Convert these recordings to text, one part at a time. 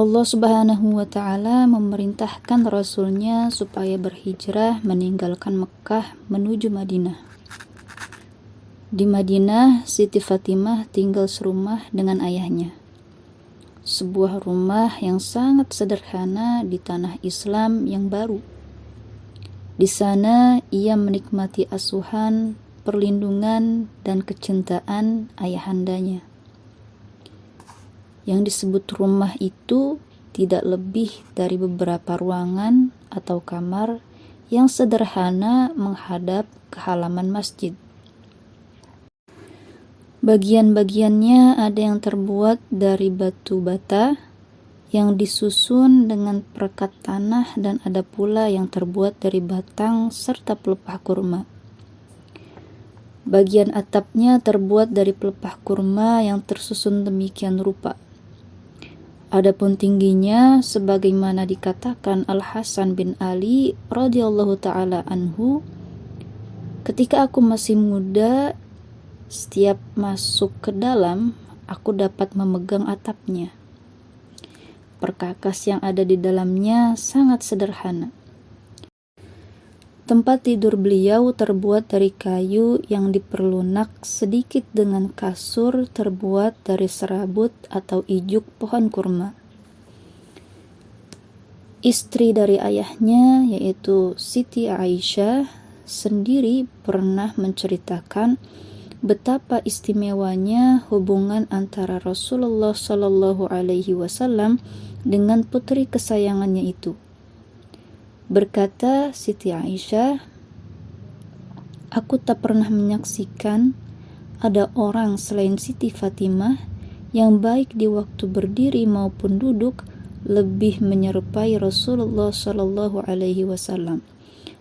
Allah Subhanahu wa Ta'ala memerintahkan Rasulnya supaya berhijrah meninggalkan Mekah menuju Madinah. Di Madinah, Siti Fatimah tinggal serumah dengan ayahnya. Sebuah rumah yang sangat sederhana di tanah Islam yang baru. Di sana ia menikmati asuhan, perlindungan, dan kecintaan ayahandanya. Yang disebut rumah itu tidak lebih dari beberapa ruangan atau kamar yang sederhana menghadap ke halaman masjid. Bagian-bagiannya ada yang terbuat dari batu bata yang disusun dengan perekat tanah, dan ada pula yang terbuat dari batang serta pelepah kurma. Bagian atapnya terbuat dari pelepah kurma yang tersusun demikian rupa. Adapun tingginya, sebagaimana dikatakan Al-Hasan bin Ali radhiyallahu ta'ala anhu, ketika aku masih muda, setiap masuk ke dalam, aku dapat memegang atapnya. Perkakas yang ada di dalamnya sangat sederhana. Tempat tidur beliau terbuat dari kayu yang diperlunak sedikit dengan kasur terbuat dari serabut atau ijuk pohon kurma. Istri dari ayahnya, yaitu Siti Aisyah, sendiri pernah menceritakan betapa istimewanya hubungan antara Rasulullah Shallallahu Alaihi Wasallam dengan putri kesayangannya itu. Berkata Siti Aisyah, aku tak pernah menyaksikan ada orang selain Siti Fatimah yang baik di waktu berdiri maupun duduk lebih menyerupai Rasulullah Shallallahu Alaihi Wasallam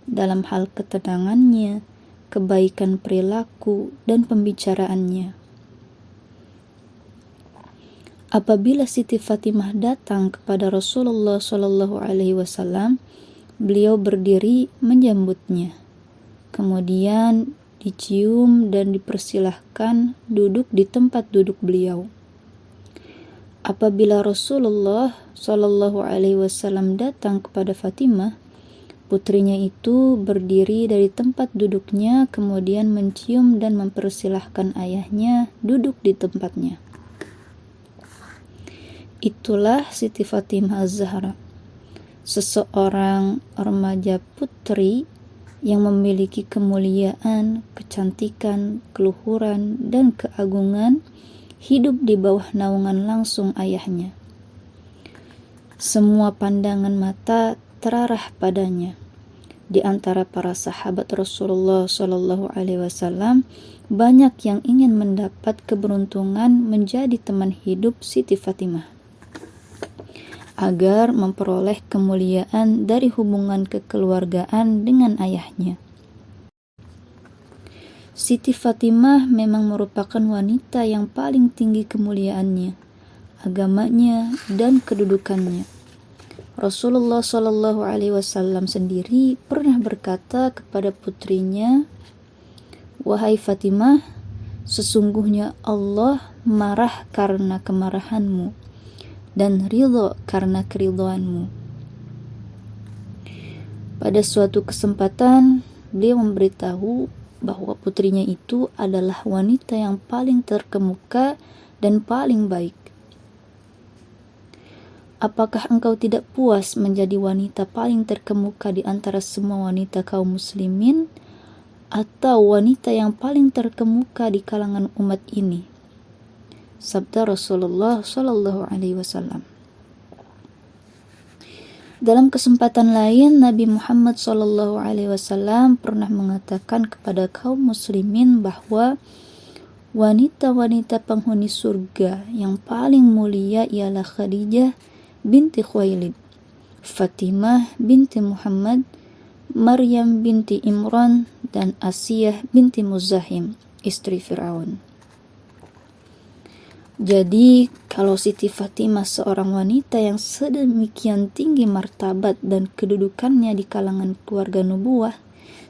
dalam hal ketenangannya, kebaikan perilaku, dan pembicaraannya. Apabila Siti Fatimah datang kepada Rasulullah Shallallahu Alaihi Wasallam, beliau berdiri menyambutnya, kemudian dicium dan dipersilahkan duduk di tempat duduk beliau. Apabila Rasulullah Shallallahu Alaihi Wasallam datang kepada Fatimah, putrinya itu berdiri dari tempat duduknya, kemudian mencium dan mempersilahkan ayahnya duduk di tempatnya. Itulah Siti Fatimah Az-Zahra, seseorang remaja putri yang memiliki kemuliaan, kecantikan, keluhuran, dan keagungan, hidup di bawah naungan langsung ayahnya. Semua pandangan mata terarah padanya. Di antara para sahabat Rasulullah Shallallahu Alaihi Wasallam, banyak yang ingin mendapat keberuntungan menjadi teman hidup Siti Fatimah, agar memperoleh kemuliaan dari hubungan kekeluargaan dengan ayahnya. Siti Fatimah memang merupakan wanita yang paling tinggi kemuliaannya, agamanya, dan kedudukannya. Rasulullah Shallallahu Alaihi Wasallam sendiri pernah berkata kepada putrinya, "Wahai Fatimah, sesungguhnya Allah marah karena kemarahanmu dan ridho karena keridhoanmu." Pada suatu kesempatan, beliau memberitahu bahwa putrinya itu adalah wanita yang paling terkemuka dan paling baik. Apakah engkau tidak puas menjadi wanita paling terkemuka di antara semua wanita kaum muslimin, atau wanita yang paling terkemuka di kalangan umat ini? Sabda Rasulullah Shallallahu Alaihi Wasallam. Dalam kesempatan lain, Nabi Muhammad Shallallahu Alaihi Wasallam pernah mengatakan kepada kaum muslimin bahwa wanita-wanita penghuni surga yang paling mulia ialah Khadijah binti Khuwailid, Fatimah binti Muhammad, Maryam binti Imran, dan Asiyah binti Muzahim, istri Fir'aun. Jadi, kalau Siti Fatimah seorang wanita yang sedemikian tinggi martabat dan kedudukannya di kalangan keluarga nubuwah,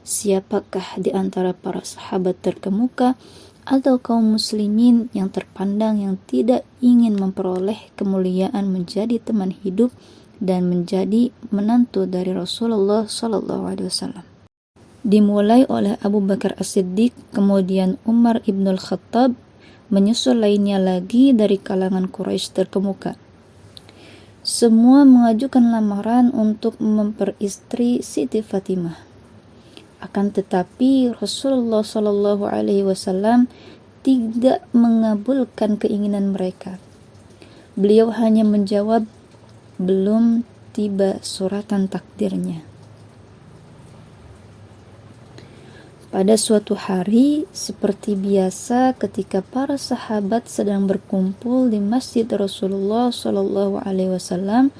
siapakah di antara para sahabat terkemuka atau kaum muslimin yang terpandang yang tidak ingin memperoleh kemuliaan menjadi teman hidup dan menjadi menantu dari Rasulullah Sallallahu Alaihi Wasallam. Dimulai oleh Abu Bakar As-Siddiq, kemudian Umar ibnul Khattab, menyusul lainnya lagi dari kalangan Quraisy terkemuka. Semua mengajukan lamaran untuk memperistri Siti Fatimah. Akan tetapi Rasulullah Shallallahu Alaihi Wasallam tidak mengabulkan keinginan mereka. Beliau hanya menjawab, belum tiba suratan takdirnya. Pada suatu hari, seperti biasa ketika para sahabat sedang berkumpul di masjid Rasulullah Shallallahu Alaihi Wasallam,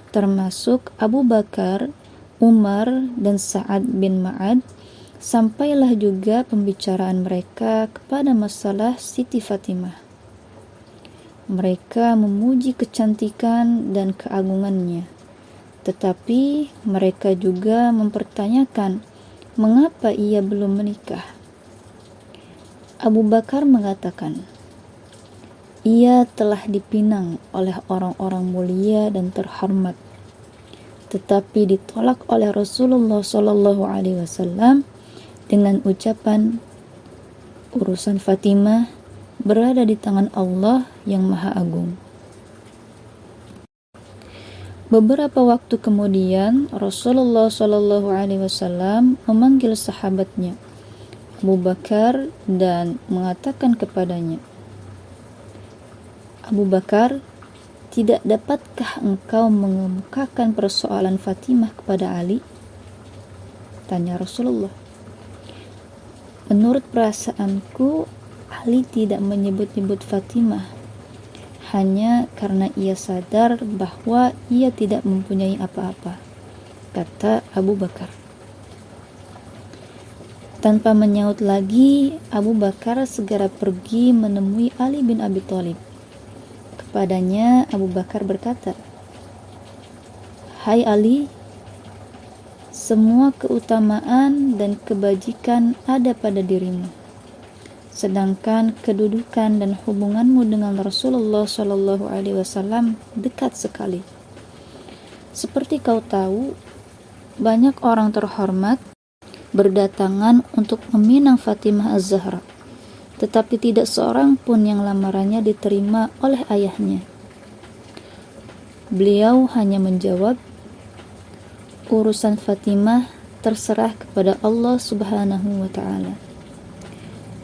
termasuk Abu Bakar, Umar, dan Sa'ad bin Ma'ad, sampailah juga pembicaraan mereka kepada masalah Siti Fatimah. Mereka memuji kecantikan dan keagungannya, tetapi mereka juga mempertanyakan mengapa ia belum menikah. Abu Bakar mengatakan, ia telah dipinang oleh orang-orang mulia dan terhormat, tetapi ditolak oleh Rasulullah Shallallahu Alaihi Wasallam dengan ucapan, urusan Fatimah berada di tangan Allah yang Maha Agung. Beberapa waktu kemudian, Rasulullah Shallallahu Alaihi Wasallam memanggil sahabatnya, Abu Bakar, dan mengatakan kepadanya, Abu Bakar, tidak dapatkah engkau mengemukakan persoalan Fatimah kepada Ali? Tanya Rasulullah. Menurut perasaanku, Ali tidak menyebut-nyebut Fatimah, hanya karena ia sadar bahwa ia tidak mempunyai apa-apa, kata Abu Bakar. Tanpa menyaut lagi, Abu Bakar segera pergi menemui Ali bin Abi Thalib. Kepadanya Abu Bakar berkata, Hai Ali, semua keutamaan dan kebajikan ada pada dirimu. Sedangkan kedudukan dan hubunganmu dengan Rasulullah Shallallahu Alaihi Wasallam dekat sekali. Seperti kau tahu, banyak orang terhormat berdatangan untuk meminang Fatimah Az-Zahra, tetapi tidak seorang pun yang lamarannya diterima oleh ayahnya. Beliau hanya menjawab, urusan Fatimah terserah kepada Allah Subhanahu wa Ta'ala.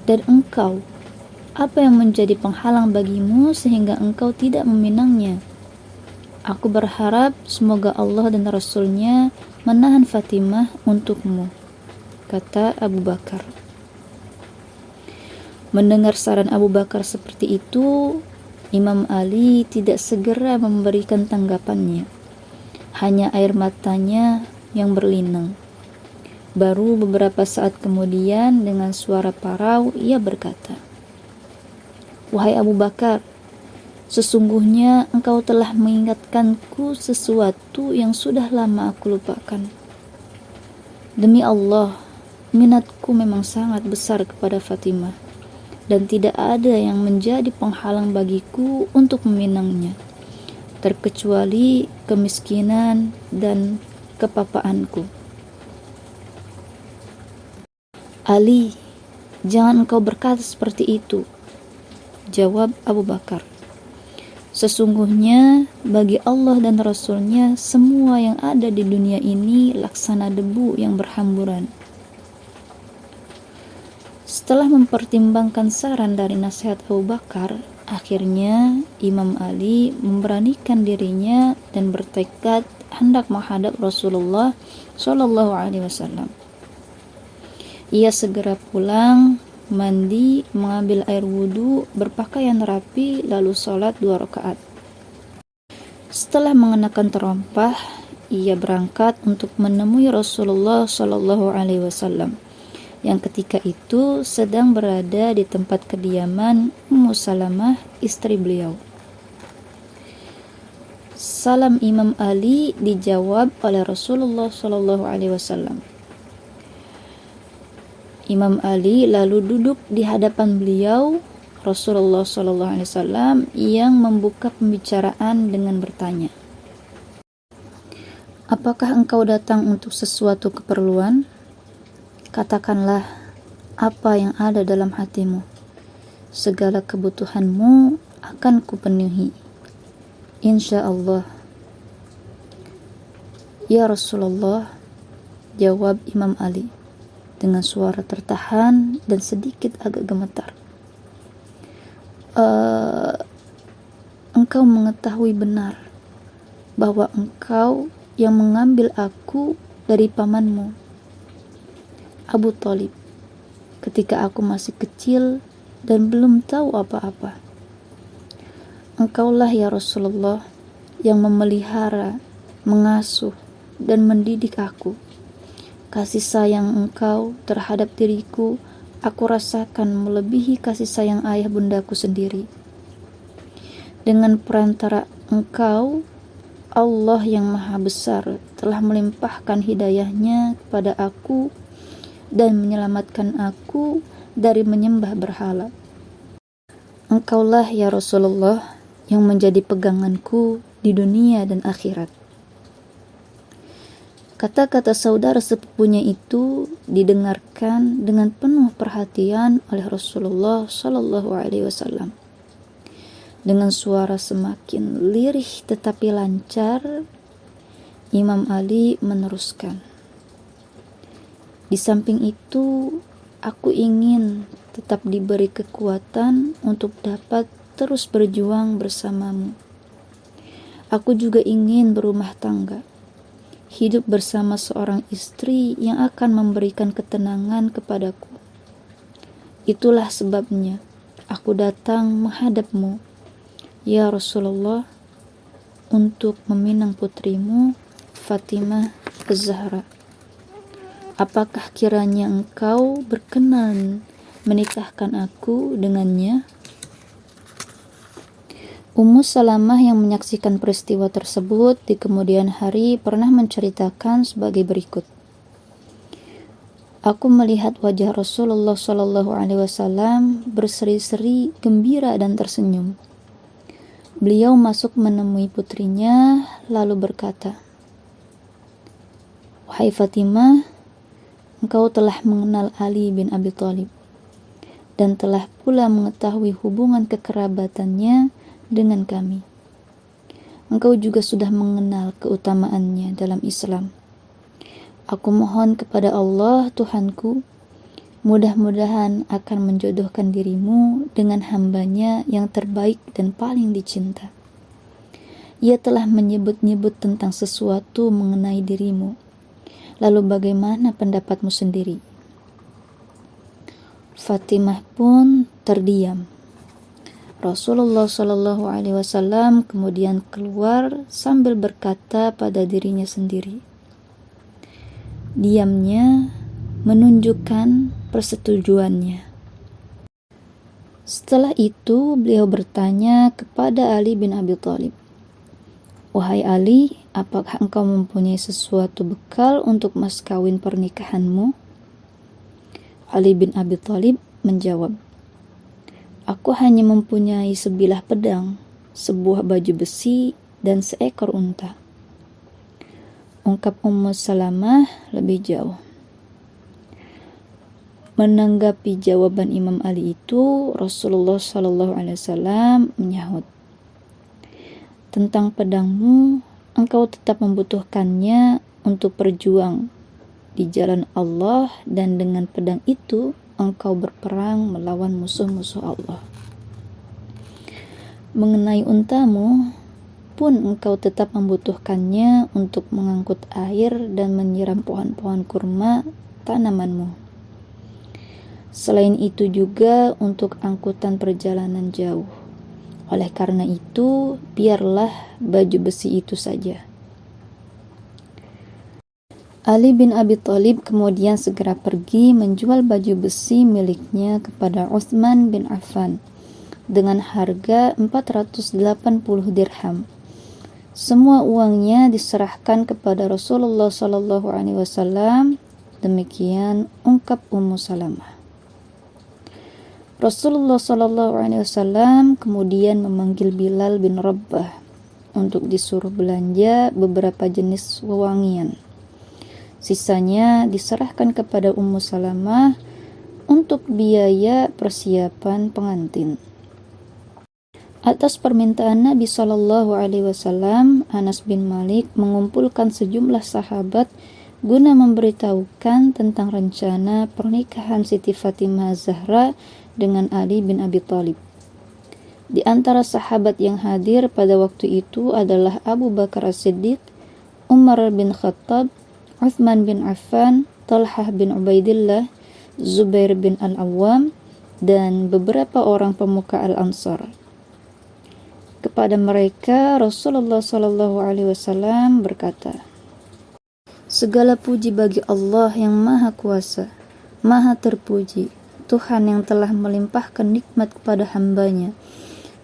Dan engkau, apa yang menjadi penghalang bagimu sehingga engkau tidak meminangnya? Aku berharap semoga Allah dan Rasul-Nya menahan Fatimah untukmu, kata Abu Bakar. Mendengar saran Abu Bakar seperti itu, Imam Ali tidak segera memberikan tanggapannya. Hanya air matanya yang berlinang. Baru beberapa saat kemudian dengan suara parau ia berkata, Wahai Abu Bakar, sesungguhnya engkau telah mengingatkanku sesuatu yang sudah lama aku lupakan. Demi Allah, minatku memang sangat besar kepada Fatimah, dan tidak ada yang menjadi penghalang bagiku untuk meminangnya, terkecuali kemiskinan dan kepapaanku. Ali, jangan engkau berkata seperti itu, jawab Abu Bakar. Sesungguhnya bagi Allah dan Rasul-Nya semua yang ada di dunia ini laksana debu yang berhamburan. Setelah mempertimbangkan saran dari nasihat Abu Bakar, akhirnya Imam Ali memberanikan dirinya dan bertekad hendak menghadap Rasulullah Shallallahu Alaihi Wasallam. Ia segera pulang, mandi, mengambil air wudhu, berpakaian rapi, lalu sholat 2 rakaat. Setelah mengenakan terompah, ia berangkat untuk menemui Rasulullah Shallallahu Alaihi Wasallam, yang ketika itu sedang berada di tempat kediaman Ummu Salamah, istri beliau. Salam Imam Ali dijawab oleh Rasulullah Shallallahu Alaihi Wasallam. Imam Ali lalu duduk di hadapan beliau Rasulullah SAW yang membuka pembicaraan dengan bertanya, "Apakah engkau datang untuk sesuatu keperluan? Katakanlah apa yang ada dalam hatimu. Segala kebutuhanmu akan kupenuhi, insya Allah." "Ya Rasulullah," jawab Imam Ali dengan suara tertahan dan sedikit agak gemetar. Engkau mengetahui benar bahwa engkau yang mengambil aku dari pamanmu, Abu Thalib, ketika aku masih kecil dan belum tahu apa-apa. Engkaulah ya Rasulullah yang memelihara, mengasuh, dan mendidik aku. Kasih sayang engkau terhadap diriku, aku rasakan melebihi kasih sayang ayah bundaku sendiri. Dengan perantara engkau, Allah yang maha besar telah melimpahkan hidayahnya kepada aku dan menyelamatkan aku dari menyembah berhala. Engkaulah ya Rasulullah yang menjadi peganganku di dunia dan akhirat. Kata-kata saudara sepupunya itu didengarkan dengan penuh perhatian oleh Rasulullah SAW. Dengan suara semakin lirih tetapi lancar, Imam Ali meneruskan, "Di samping itu, aku ingin tetap diberi kekuatan untuk dapat terus berjuang bersamamu. Aku juga ingin berumah tangga, hidup bersama seorang istri yang akan memberikan ketenangan kepadaku. Itulah sebabnya aku datang menghadapmu, ya Rasulullah, untuk meminang putrimu Fatimah Az-Zahra. Apakah kiranya engkau berkenan menikahkan aku dengannya?" Ummu Salamah yang menyaksikan peristiwa tersebut di kemudian hari pernah menceritakan sebagai berikut. "Aku melihat wajah Rasulullah SAW berseri-seri gembira dan tersenyum. Beliau masuk menemui putrinya lalu berkata, 'Wahai Fatimah, engkau telah mengenal Ali bin Abi Thalib dan telah pula mengetahui hubungan kekerabatannya dengan kami. Engkau juga sudah mengenal keutamaannya dalam Islam. Aku mohon kepada Allah Tuhanku, mudah-mudahan akan menjodohkan dirimu dengan hambanya yang terbaik dan paling dicinta. Ia telah menyebut-nyebut tentang sesuatu mengenai dirimu. Lalu bagaimana pendapatmu sendiri?' Fatimah pun terdiam. Rasulullah SAW kemudian keluar sambil berkata pada dirinya sendiri. Diamnya menunjukkan persetujuannya. Setelah itu beliau bertanya kepada Ali bin Abi Thalib, 'Wahai Ali, apakah engkau mempunyai sesuatu bekal untuk mas kawin pernikahanmu?' Ali bin Abi Thalib menjawab, 'Aku hanya mempunyai sebilah pedang, sebuah baju besi, dan seekor unta.' Ungkap Ummu Salamah lebih jauh. Menanggapi jawaban Imam Ali itu, Rasulullah SAW menyahut, 'Tentang pedangmu, engkau tetap membutuhkannya untuk berjuang di jalan Allah, dan dengan pedang itu engkau berperang melawan musuh-musuh Allah. Mengenai untamu pun engkau tetap membutuhkannya untuk mengangkut air dan menyiram pohon-pohon kurma tanamanmu. Selain itu juga untuk angkutan perjalanan jauh. Oleh karena itu, biarlah baju besi itu saja.' Ali bin Abi Thalib kemudian segera pergi menjual baju besi miliknya kepada Utsman bin Affan dengan harga 480 dirham. Semua uangnya diserahkan kepada Rasulullah SAW Demikian ungkap Ummu Salamah. Rasulullah SAW kemudian memanggil Bilal bin Rabah untuk disuruh belanja beberapa jenis wewangian. Sisanya diserahkan kepada Ummu Salamah untuk biaya persiapan pengantin. Atas permintaan Nabi SAW, Anas bin Malik mengumpulkan sejumlah sahabat guna memberitahukan tentang rencana pernikahan Siti Fatimah Zahra dengan Ali bin Abi Thalib. Di antara sahabat yang hadir pada waktu itu adalah Abu Bakar As-Siddiq, Umar bin Khattab, Uthman bin Affan, Talhah bin Ubaidillah, Zubair bin Al-Awwam, dan beberapa orang pemuka Al-Ansar. Kepada mereka Rasulullah SAW berkata, "Segala puji bagi Allah yang Maha Kuasa, Maha Terpuji, Tuhan yang telah melimpahkan nikmat kepada hambanya,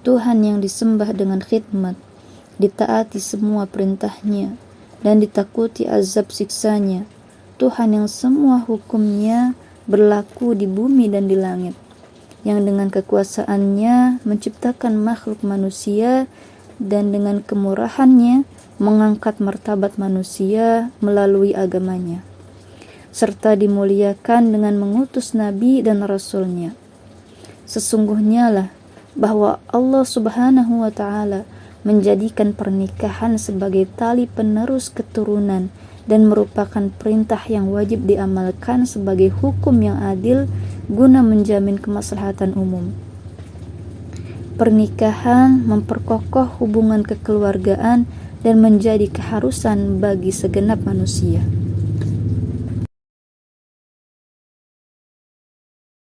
Tuhan yang disembah dengan khidmat, ditaati semua perintahnya, dan ditakuti azab siksanya, Tuhan yang semua hukumnya berlaku di bumi dan di langit, yang dengan kekuasaannya menciptakan makhluk manusia dan dengan kemurahannya mengangkat martabat manusia melalui agamanya, serta dimuliakan dengan mengutus Nabi dan Rasulnya. Sesungguhnya lah bahwa Allah Subhanahu wa Ta'ala menjadikan pernikahan sebagai tali penerus keturunan dan merupakan perintah yang wajib diamalkan sebagai hukum yang adil guna menjamin kemaslahatan umum. Pernikahan memperkokoh hubungan kekeluargaan dan menjadi keharusan bagi segenap manusia.